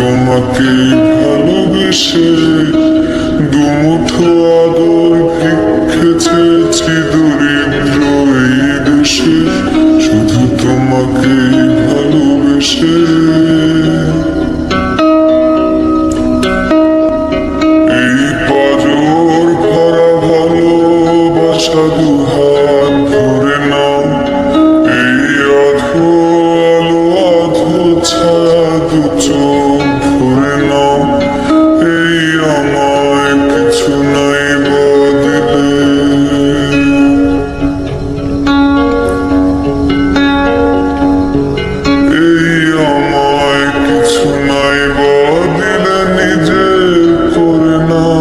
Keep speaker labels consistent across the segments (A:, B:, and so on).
A: তোমাকে ভালোবেসে দুমুঠো আদর ভিক্ষে চেয়েছি দরিদ্র এই দেশে, শুধু তোমাকে ভালোবেসে। এই পাজর ভরা ভালোবাসা দুহাত ধরে নাও, এই আধো আলো আধো ছায়া দু চোখ ধরে নাও। এই আমায় কিছু নাই বদলে, এই আমায় কিছু নাই বদলে নিজের করে নাও।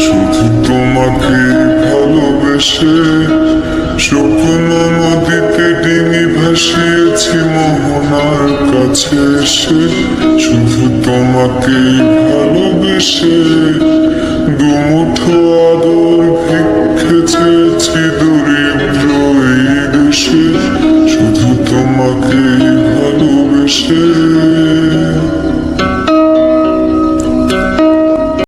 A: শুধু তোমাকে ভালোবেসে শুকনো নদীতে ডিঙি ভাসিয়েছি মোহনার কাছে এসে, শুধু তোমাকে ভালোবেসে দুমুঠো